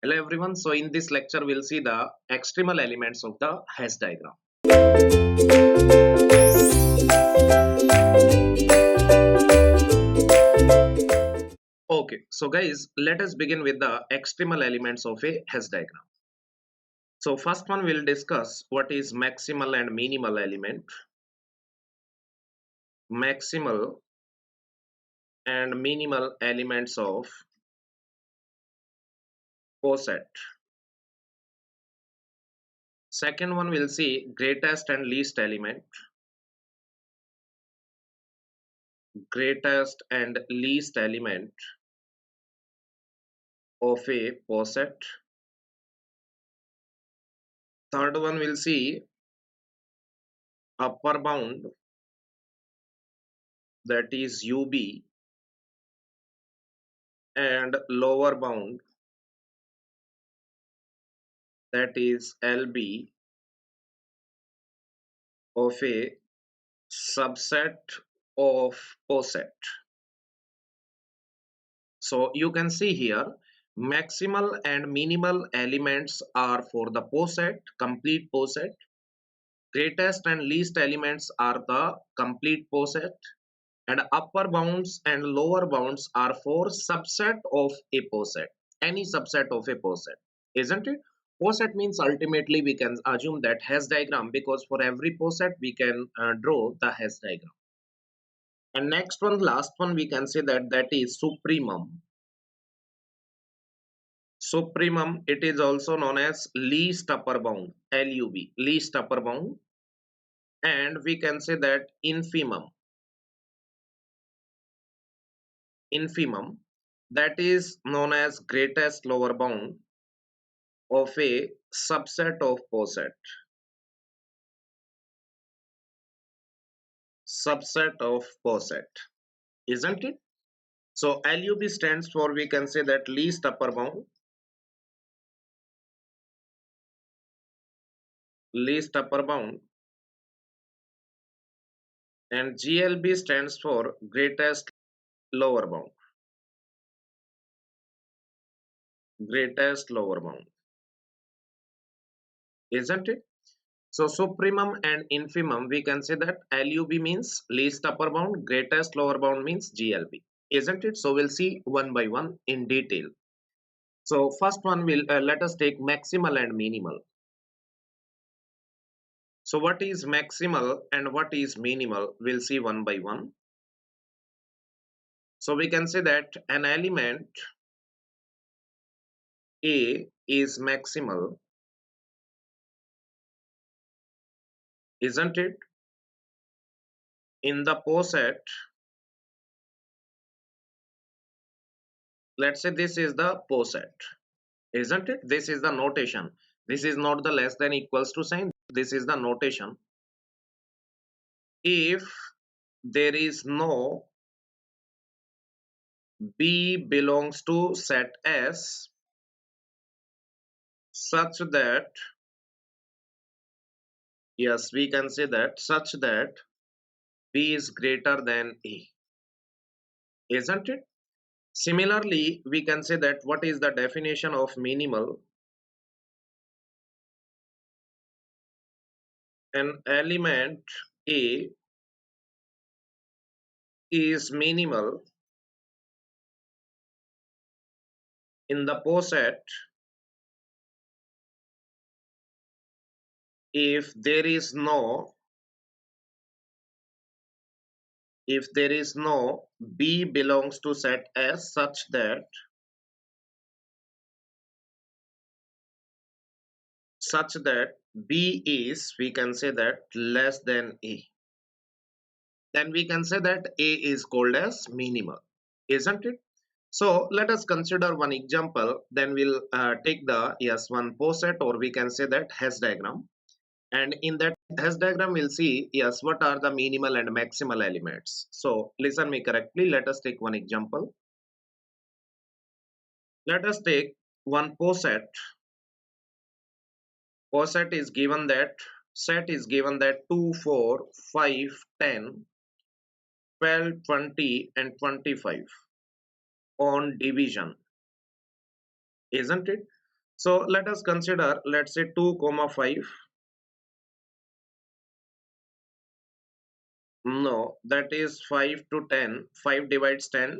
Hello everyone. So in this lecture we'll see the extremal elements of the hash diagram. Okay, so guys, let us begin with the extremal elements of a hash diagram. So first one we'll discuss what is maximal and minimal element. Maximal and minimal elements of poset. Second one we'll see greatest and least element. Greatest and least element of a poset. Third one we'll see upper bound, that is UB, and lower bound, that is LB, of a subset of poset. So you can see here maximal and minimal elements are for the poset, complete poset. Greatest and least elements are the complete poset, and upper bounds and lower bounds are for subset of a poset, any subset of a poset, isn't it? Poset means ultimately we can assume that hash diagram, because for every poset we can draw the hash diagram. And next one, last one, we can say that is supremum. Supremum, it is also known as least upper bound, LUB, least upper bound. And we can say that infimum. Infimum, that is known as greatest lower bound of a subset of poset. Subset of poset, isn't it? So LUB stands for, we can say that least upper bound. Least upper bound. And GLB stands for greatest lower bound. Greatest lower bound, isn't it? So supremum and infimum, we can say that LUB means least upper bound, greatest lower bound means GLB, isn't it? So we'll see one by one in detail. So first one will let us take maximal and minimal. So what is maximal and what is minimal, we'll see one by one. So we can say that an element A is maximal, isn't it, in the poset. Let's say this is the poset, isn't it? This is the notation. This is not the less than equals to sign. This is the notation. If there is no B belongs to set S such that, yes, we can say that such that B is greater than A, isn't it? Similarly, we can say that what is the definition of minimal? An element A is minimal in the poset if there is no B belongs to set S such that B is, we can say that, less than A. Then we can say that A is called as minimal, isn't it? So let us consider one example. Then we'll take the one poset, or we can say that hash diagram. And in that hash diagram, we'll see what are the minimal and maximal elements. So listen me correctly. Let us take one example. Let us take one poset. Poset is given that, set is given that 2, 4, 5, 10, 12, 20, and 25 on division, isn't it? So let us consider, let's say 2 comma 5. No, that is 5 to 10. 5 divides 10,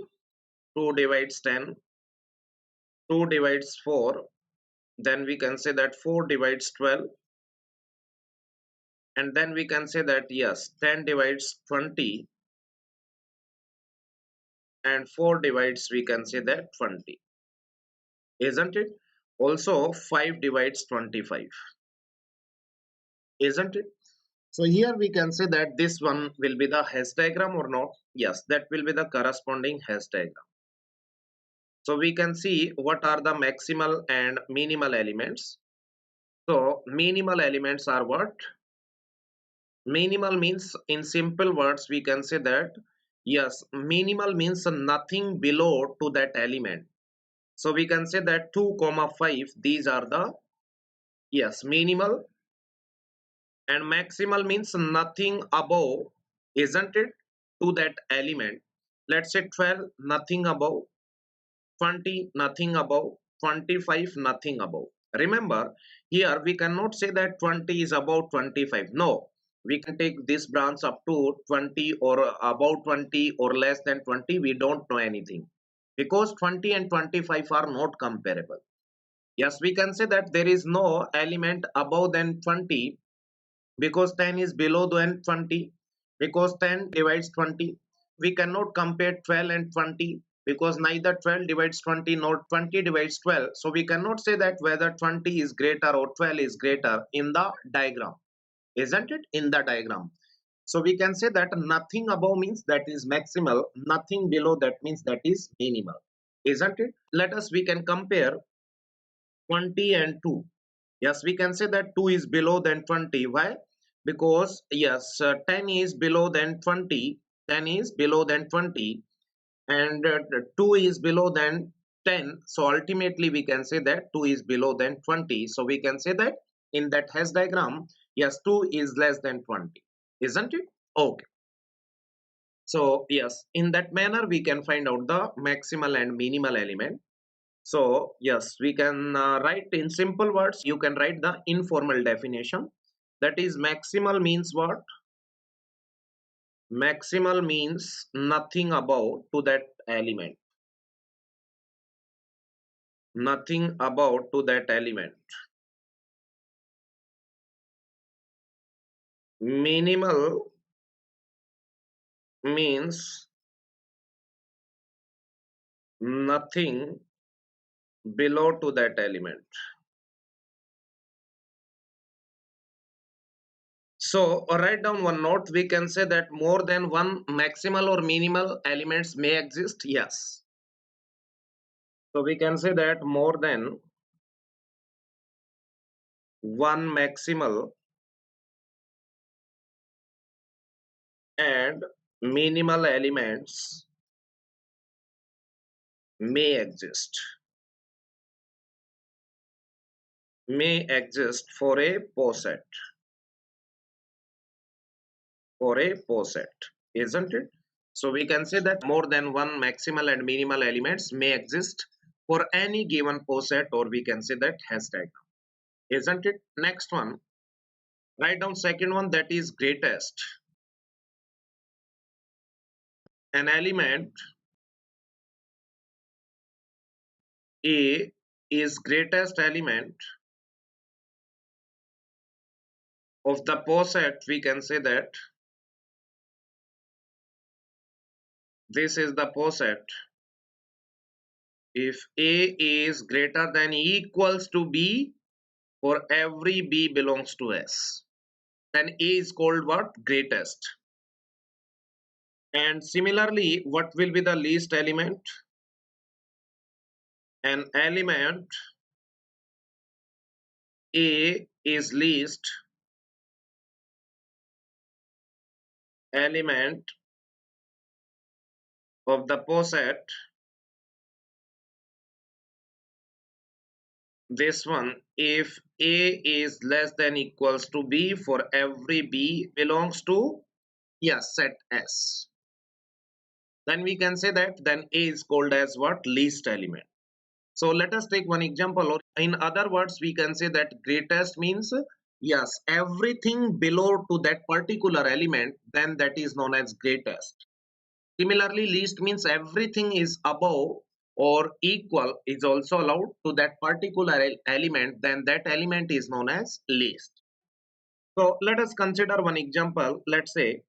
2 divides 10, 2 divides 4. Then we can say that 4 divides 12. And then we can say that yes, 10 divides 20 and 4 divides, we can say that 20. Isn't it? Also 5 divides 25. Isn't it? So here we can say that this one will be the Hess diagram or not. Yes, that will be the corresponding Hess diagram. So we can see what are the maximal and minimal elements. So minimal elements are what? Minimal means, in simple words we can say that yes, minimal means nothing below to that element. So we can say that 2 comma 5, these are the yes minimal, and maximal means nothing above, isn't it, to that element. Let's say 12, nothing above, 20, nothing above, 25, nothing above. Remember, here we cannot say that 20 is above 25. No, we can take this branch up to 20 or above 20 or less than 20. We don't know anything because 20 and 25 are not comparable. Yes, we can say that there is no element above than 20 because 10 is below than 20, because 10 divides 20. We cannot compare 12 and 20 because neither 12 divides 20 nor 20 divides 12. So we cannot say that whether 20 is greater or 12 is greater in the diagram, isn't it, in the diagram. So we can say that nothing above means that is maximal, nothing below that means that is minimal, isn't it. Let us, we can compare 20 and 2. Yes, we can say that 2 is below than 20. Why? Because yes, 10 is below than 20. 10 is below than 20 and 2 is below than 10. So ultimately we can say that 2 is below than 20. So we can say that in that Hess diagram, yes, 2 is less than 20. Isn't it? Okay. So yes, in that manner we can find out the maximal and minimal element. So yes, we can write in simple words. You can write the informal definition. That is, maximal means what? Maximal means nothing above to that element. Nothing above to that element. Minimal means nothing below to that element. So write down one note. We can say that more than one maximal or minimal elements may exist. Yes. So we can say that more than one maximal and minimal elements may exist for a poset, isn't it? So we can say that more than one maximal and minimal elements may exist for any given poset, or we can say that Hess diagram, isn't it. Next one, write down second one, that is greatest. An element A is greatest element of the poset. We can say that this is the poset if A is greater than equals to B for every B belongs to S. Then A is called what? Greatest. And similarly, what will be the least element? An element A is least element of the poset. This one, if A is less than equals to B for every B belongs to, yes, set S. Then we can say that then A is called as what? Least element. So let us take one example, or In other words, we can say that greatest means yes, everything below to that particular element, then that is known as greatest. Similarly, least means everything is above or equal is also allowed to that particular element, then that element is known as least. So let us consider one example. Let's say,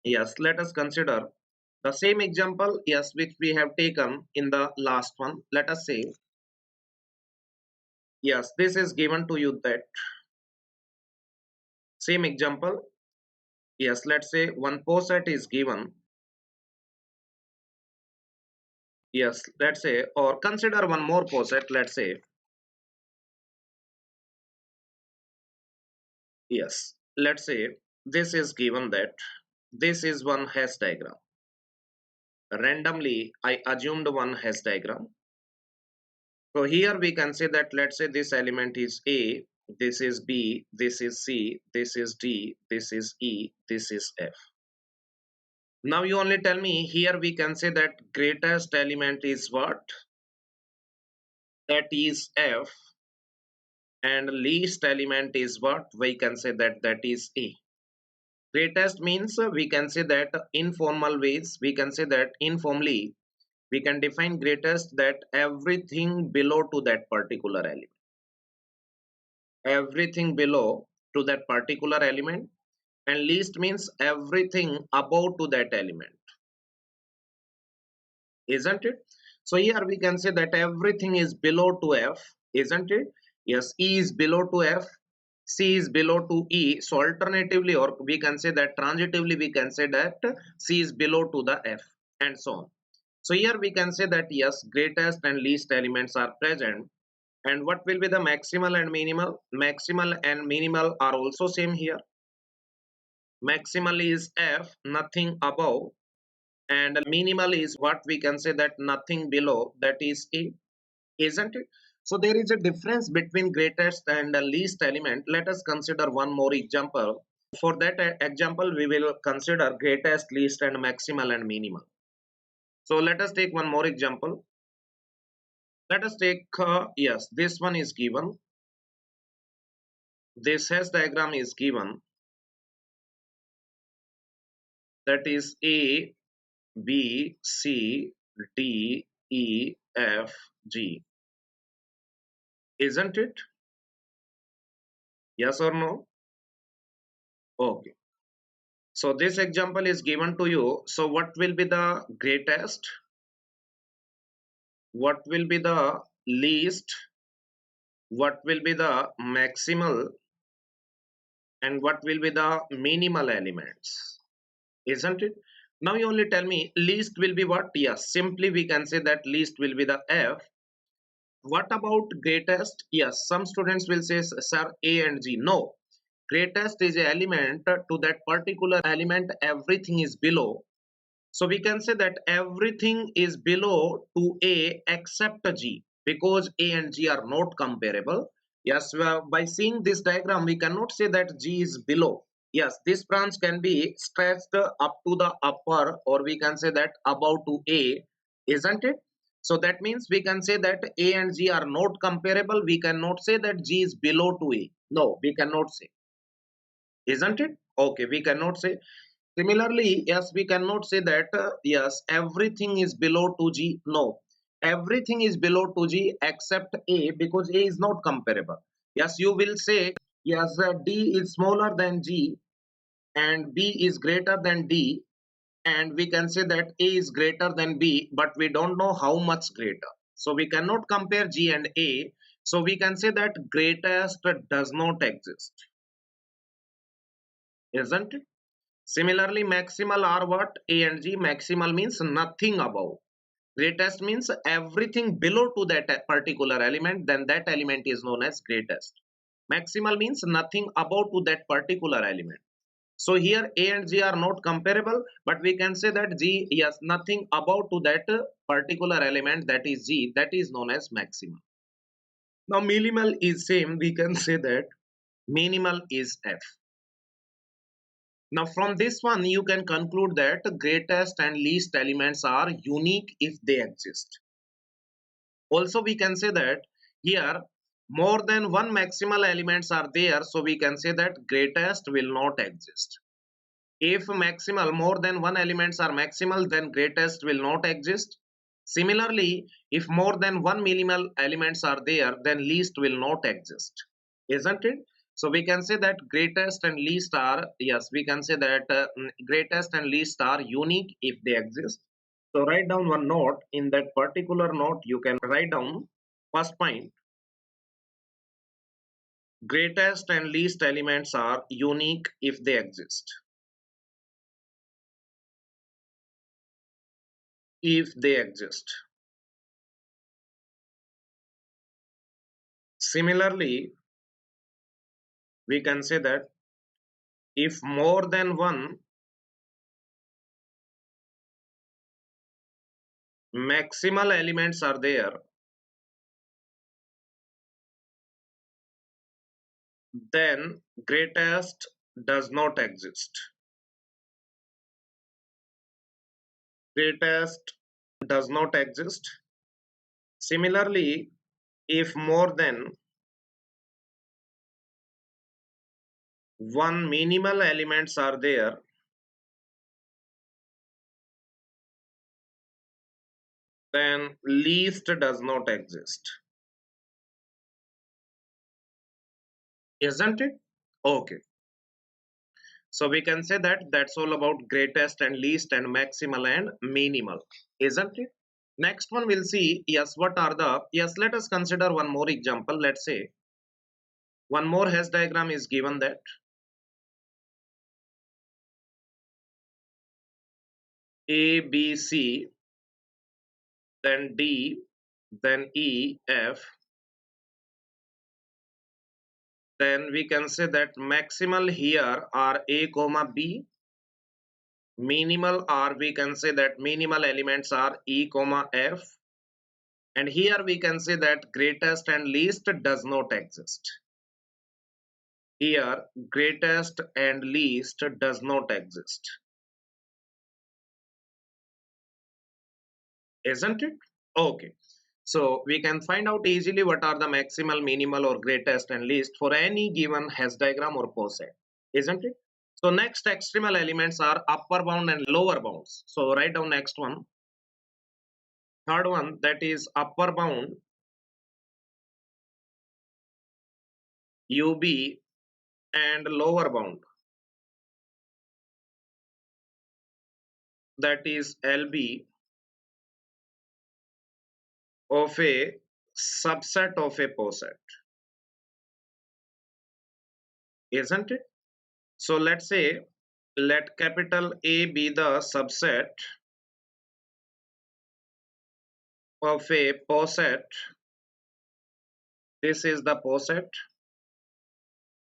yes, let us consider the same example, yes, which we have taken in the last one. Let us say, yes, this is given to you that same example. Yes, let's say one poset is given. Yes, let's say, or consider one more poset. Let's say, yes, let's say this is given that this is one hash diagram. Randomly, I assumed one hash diagram. So here we can say that let's say this element is A, this is B, this is C, this is D, this is E, this is F. Now you only tell me here we can say that greatest element is what? That is F, and least element is what? We can say that that is A. Greatest means we can say that informal ways, we can say that informally we can define greatest that everything below to that particular element, everything below to that particular element, and least means everything above to that element, isn't it? So here we can say that everything is below to F, isn't it? Yes, E is below to F, C is below to E. So alternatively, or we can say that transitively, we can say that C is below to the F, and so on. So here we can say that yes, greatest and least elements are present. And what will be the maximal and minimal? Maximal and minimal are also same here. Maximal is F, nothing above, and minimal is what we can say that nothing below, that is E, isn't it? So there is a difference between greatest and the least element. Let us consider one more example. For that example, we will consider greatest, least, and maximal and minimal. So let us take one more example. Let us take, yes, this one is given. This hash diagram is given. That is A, B, C, D, E, F, G. Isn't it? Yes or no? Okay. So this example is given to you. So what will be the greatest? What will be the least? What will be the maximal? And what will be the minimal elements? Isn't it? Now you only tell me least will be what? Yes, simply we can say that least will be the F. What about greatest? Yes, some students will say, sir, A and G. No, greatest is an element to that particular element, everything is below. So we can say that everything is below to A except G, because A and G are not comparable. Yes, by seeing this diagram, we cannot say that G is below. Yes, this branch can be stretched up to the upper, or we can say that above to A, isn't it? So that means we can say that A and G are not comparable. We cannot say that G is below to A. No, we cannot say, isn't it? Okay, we cannot say. Similarly, yes, we cannot say that yes, everything is below 2G. No, everything is below 2G except A, because A is not comparable. Yes, you will say yes, D is smaller than G and B is greater than D, and we can say that A is greater than B, but we don't know how much greater. So we cannot compare G and A. So we can say that greatest does not exist, isn't it? Similarly, maximal are what? A and G. Maximal means nothing above. Greatest means everything below to that particular element, then that element is known as greatest. Maximal means nothing above to that particular element. So here A and G are not comparable, but we can say that G, yes, nothing above to that particular element, that is G, that is known as maximum. Now minimal is same, we can say that minimal is F. Now from this one you can conclude that greatest and least elements are unique if they exist. Also we can say that Here more than one maximal elements are there, so we can say that greatest will not exist. If maximal more than one elements are maximal, then greatest will not exist. Similarly, if more than one minimal elements are there, then least will not exist, isn't it? So we can say that greatest and least are, yes, we can say that greatest and least are unique if they exist. So write down one note. In that particular note, you can write down first point: greatest and least elements are unique if they exist. If they exist. Similarly, we can say that if more than one maximal elements are there, then greatest does not exist. Greatest does not exist. Similarly, if more than one minimal elements are there, then least does not exist. Isn't it? Okay. So we can say that that's all about greatest and least and maximal and minimal, isn't it? Next one we'll see, yes, what are the, yes, let us consider one more example. Let's say one more Hess diagram is given that A, B, C, then D, then E, F. Then we can say that maximal here are A comma B, minimal are, we can say that minimal elements are E comma F, and here we can say that greatest and least does not exist. Here greatest and least does not exist, isn't it? Okay, so we can find out easily what are the maximal, minimal or greatest and least for any given Hess diagram or poset, isn't it? So next extremal elements are upper bound and lower bounds. So write down next one. Third one, that is upper bound UB and lower bound, that is LB, of a subset of a poset, isn't it? So let's say let capital A be the subset of a poset. This is the poset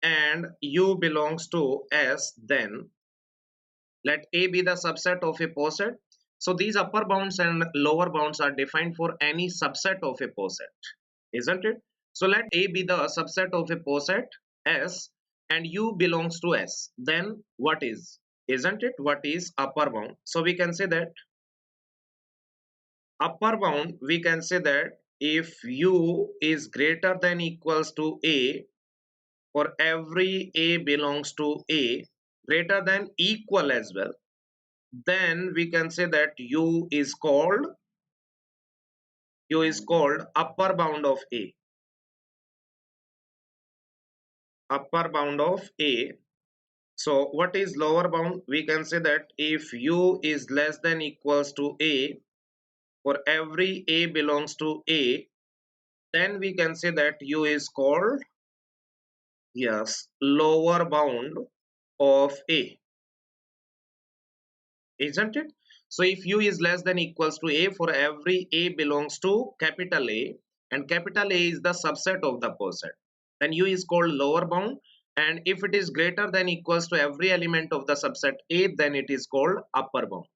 and U belongs to S. Then let A be the subset of a poset. So these upper bounds and lower bounds are defined for any subset of a poset, isn't it? So let A be the subset of a poset S and U belongs to S. Then what is? Isn't it? What is upper bound? So we can say that upper bound, we can say that if U is greater than equals to A, for every A belongs to A, greater than equal as well, then we can say that U is called upper bound of A. Upper bound of A. So what is lower bound? We can say that if U is less than equals to A, for every A belongs to A, then we can say that U is called, yes, lower bound of A, isn't it? So if U is less than equals to A, for every A belongs to capital A, and capital A is the subset of the poset, then U is called lower bound. And if it is greater than equals to every element of the subset A, then it is called upper bound.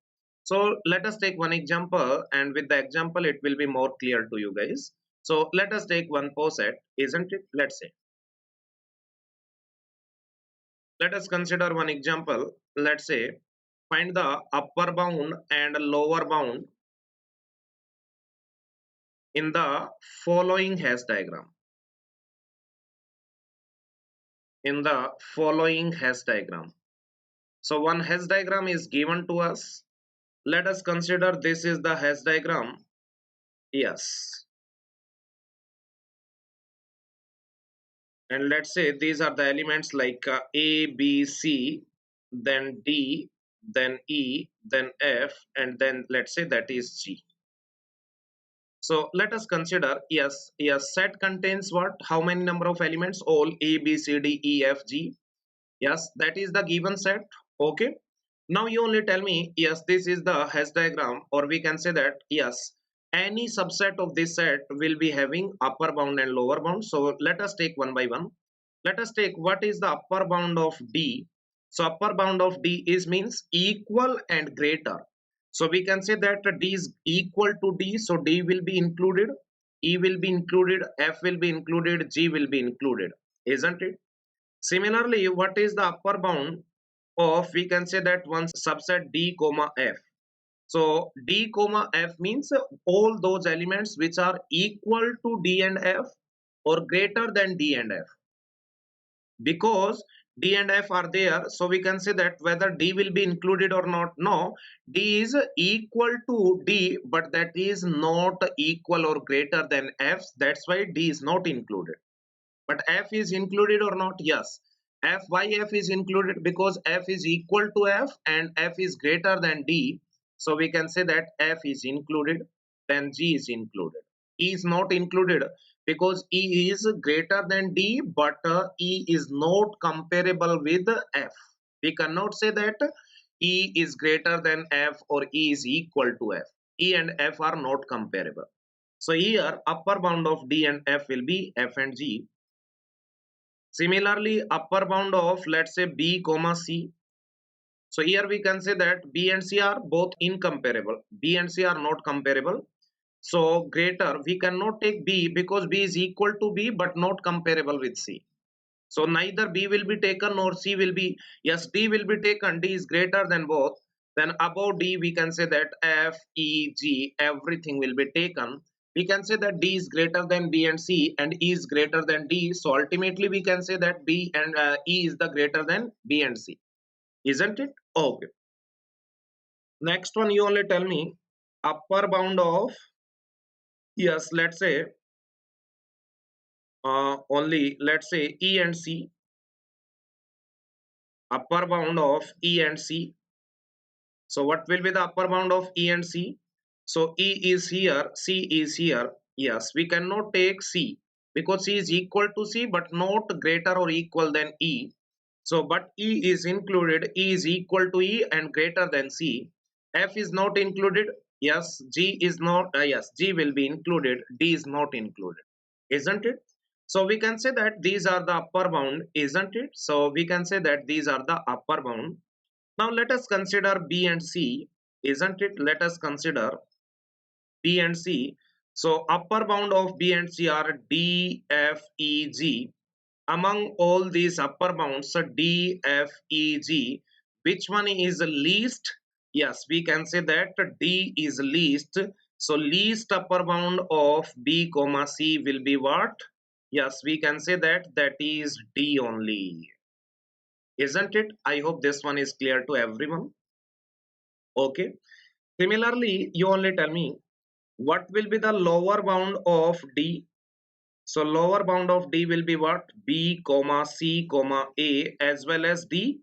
So let us take one example, and with the example it will be more clear to you guys. So let us take one poset, isn't it? Let's say, let us consider one example. Let's say find the upper bound and lower bound in the following hash diagram. In the following hash diagram. So one hash diagram is given to us. Let us consider this is the hash diagram. Yes. And let's say these are the elements like A, B, C, then D, then E, then F, and then let's say that is G. So let us consider, yes, set contains what? How many number of elements? All A, B, C, D, E, F, G. Yes, that is the given set. Okay. Now you only tell me, yes, this is the hash diagram, or we can say that, yes, any subset of this set will be having upper bound and lower bound. So let us take one by one. Let us take what is the upper bound of D. So upper bound of D is means equal and greater. So we can say that D is equal to D. So D will be included, E will be included, F will be included, G will be included, isn't it? Similarly, what is the upper bound of, we can say that one subset D comma F. So D comma F means all those elements which are equal to D and F or greater than D and F. Because D and F are there, so we can say that whether D will be included or not. No, D is equal to D, but that is not equal or greater than F. That's why D is not included. But F is included or not? Yes. F, why F is included? Because F is equal to F and F is greater than D. So we can say that F is included, then G is included. E is not included because E is greater than D, but E is not comparable with F. We cannot say that E is greater than F or E is equal to F. E and F are not comparable. So here upper bound of D and F will be F and G. Similarly, upper bound of, let's say, B comma C. So here we can say that B and C are both incomparable. B and C are not comparable. So greater, we cannot take B because B is equal to B but not comparable with C. So neither B will be taken nor C will be. Yes, D will be taken. D is greater than both. Then above D we can say that F, E, G, everything will be taken. We can say that D is greater than B and C and E is greater than D. So ultimately we can say that B and E is the greater than B and C. Isn't it? Okay. Next one, you only tell me upper bound of, yes, let's say only, let's say E and C. Upper bound of E and C. So what will be the upper bound of E and C? So E is here, C is here. Yes, we cannot take C because C is equal to C but not greater or equal than E. So but E is included, E is equal to E and greater than C. F is not included. Yes, G is not, yes, G will be included, D is not included. Isn't it? So we can say that these are the upper bound, isn't it? So we can say that these are the upper bound. Now let us consider B and C, isn't it? Let us consider B and C. So upper bound of B and C are D, F, E, G. Among all these upper bounds, so D, F, E, G, which one is the least? Yes, we can say that D is least. So least upper bound of B comma C will be what? Yes, we can say that that is D only. Isn't it? I hope this one is clear to everyone. Okay. Similarly, you only tell me what will be the lower bound of D. So lower bound of D will be what? B comma C comma A as well as D.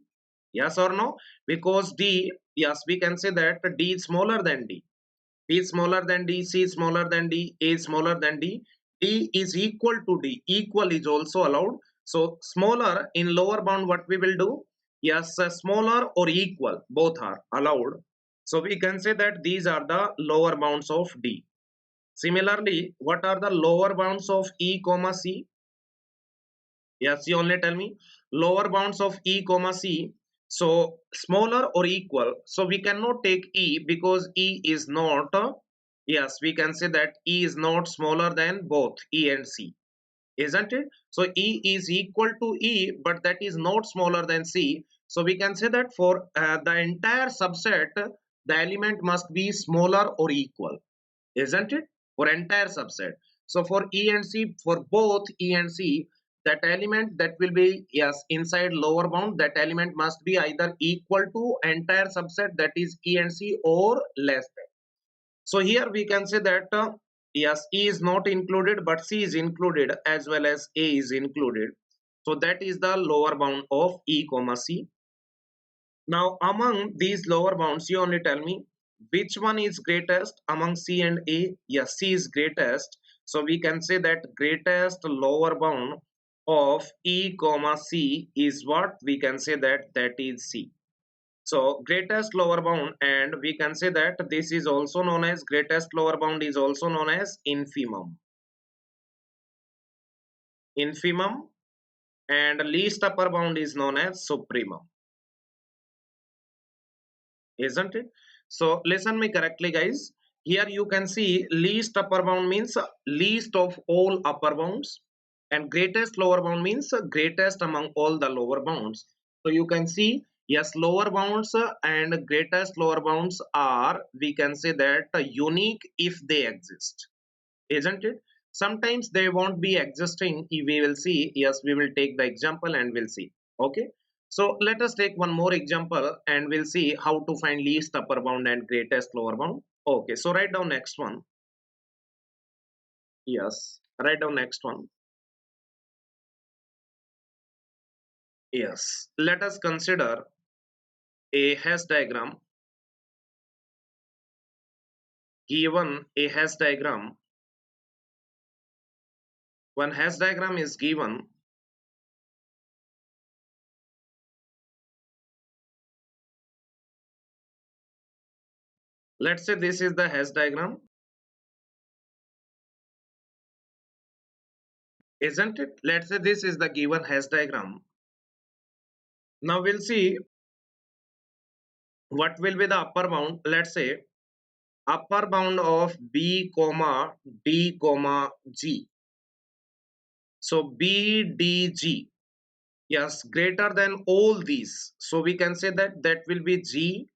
Yes or no? Because D, yes, we can say that D is smaller than D. B is smaller than D, C is smaller than D, A is smaller than D. D is equal to D. Equal is also allowed. So smaller in lower bound, what we will do? Yes, smaller or equal, both are allowed. So we can say that these are the lower bounds of D. Similarly, what are the lower bounds of E comma C? Yes, you only tell me lower bounds of E comma C. So smaller or equal. So we cannot take E because E is not, yes, we can say that E is not smaller than both E and C. Isn't it? So E is equal to E, but that is not smaller than C. So we can say that for the entire subset, the element must be smaller or equal. Isn't it? for entire subset. So for E and C, for both E and C, that element that will be, yes, inside lower bound, that element must be either equal to entire subset, that is E and C, or less than. So here we can say that yes, E is not included, but C is included as well as A is included. So that is the lower bound of E comma C. Now among these lower bounds, you only tell me which one is greatest among C and A. Yes, C is greatest. So we can say that greatest lower bound of E comma C is what we can say that is C. So greatest lower bound, and we can say that this is also known as greatest lower bound is also known as infimum. Infimum, and least upper bound is known as supremum, isn't it? So listen me correctly, guys. Here you can see least upper bound means least of all upper bounds, and greatest lower bound means greatest among all the lower bounds. So you can see, yes, lower bounds and greatest lower bounds are, we can say that unique if they exist, isn't it? Sometimes they won't be existing. We will see. Yes, we will take the example and we'll see. Okay, so let us take one more example and we'll see how to find least upper bound and greatest lower bound. Okay, so write down next one. Yes, write down next one. Yes, let us consider a hash diagram. Given a hash diagram, one hash diagram is given. Let's say this is the hash diagram, isn't it? Let's say this is the given hash diagram. Now we'll see what will be the upper bound. Let's say upper bound of B comma D comma G. So B D G, yes, greater than all these. So we can say that will be G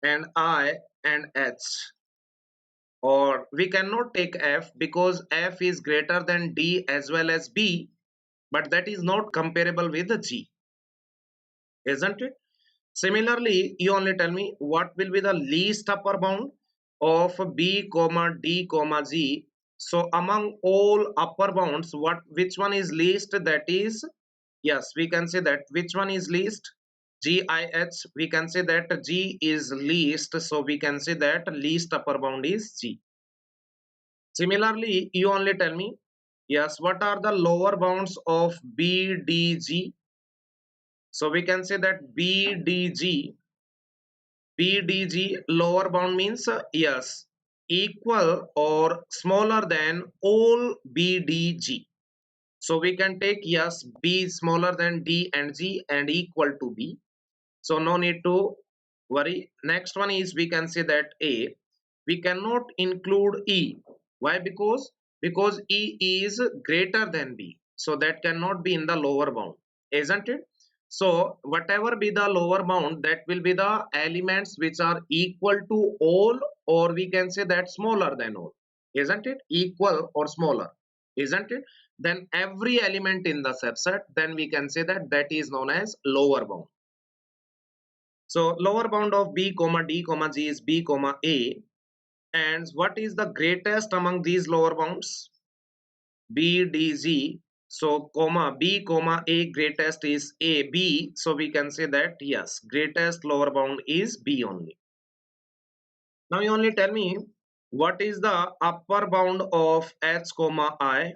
and I and H. Or we cannot take F because F is greater than D as well as B, but that is not comparable with the G, isn't it? Similarly, you only tell me what will be the least upper bound of B comma D comma G. So among all upper bounds, which one is least? That is, yes, we can say that which one is least? GIH. We can say that G is least. So we can say that least upper bound is G. Similarly, you only tell me, yes, what are the lower bounds of BDG? So we can say that BDG lower bound means yes, equal or smaller than all BDG. So we can take, yes, B smaller than D and G and equal to B. So no need to worry. Next one is, we can say that A. We cannot include E. Why? Because E is greater than B. So that cannot be in the lower bound, isn't it? So whatever be the lower bound, that will be the elements which are equal to all, or we can say that smaller than all, isn't it? Equal or smaller, isn't it? Then every element in the subset, then we can say that is known as lower bound. So lower bound of B comma D comma G is B comma A. And what is the greatest among these lower bounds? B D G. So comma B comma A, greatest is A B. So we can say that yes, greatest lower bound is B only. Now you only tell me what is the upper bound of H comma I.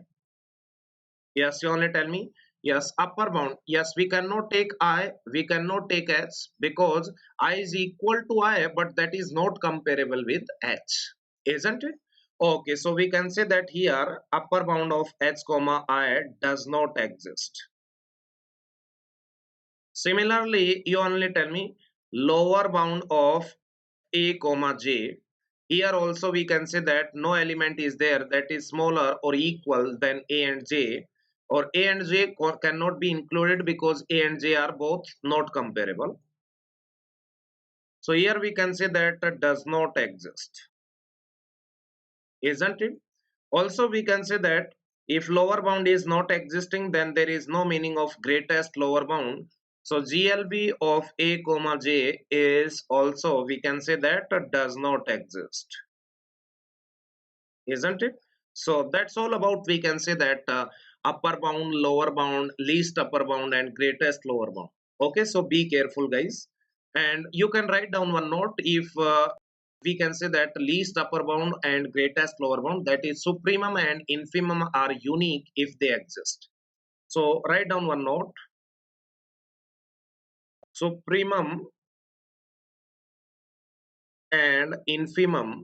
Yes, you only tell me. Yes, upper bound. Yes, we cannot take I, we cannot take H because I is equal to I, but that is not comparable with H, isn't it? Okay, so we can say that here upper bound of H comma I does not exist. Similarly, you only tell me lower bound of A comma J. Here also we can say that no element is there that is smaller or equal than A and J, or A and J cannot be included because A and J are both not comparable. So here we can say that does not exist. isn't it? Also, we can say that if lower bound is not existing, then there is no meaning of greatest lower bound. So GLB of A comma J is also, we can say that does not exist, isn't it? So that's all about, we can say that upper bound, lower bound, least upper bound, and greatest lower bound. Okay, so be careful, guys. And you can write down one note if we can say that least upper bound and greatest lower bound, that is supremum and infimum, are unique if they exist. So write down one note: supremum and infimum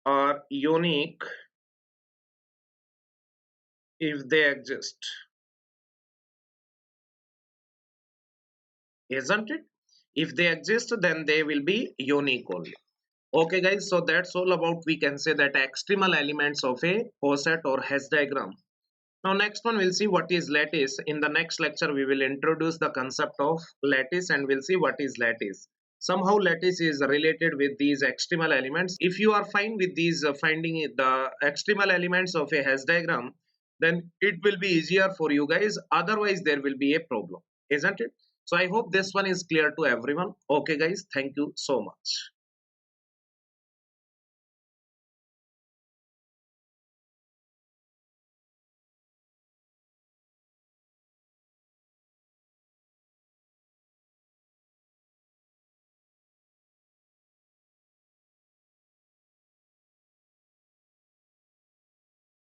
are unique if they exist, isn't it? If they exist, then they will be unique only. Okay, guys, so that's all about, we can say that extremal elements of a poset or Hess diagram. Now next one, we'll see what is lattice. In the next lecture we will introduce the concept of lattice and we'll see what is lattice. Somehow lattice is related with these extremal elements. If you are fine with these finding the extremal elements of a Hess diagram, then it will be easier for you guys. Otherwise there will be a problem, isn't it? So I hope this one is clear to everyone. Okay guys, thank you so much.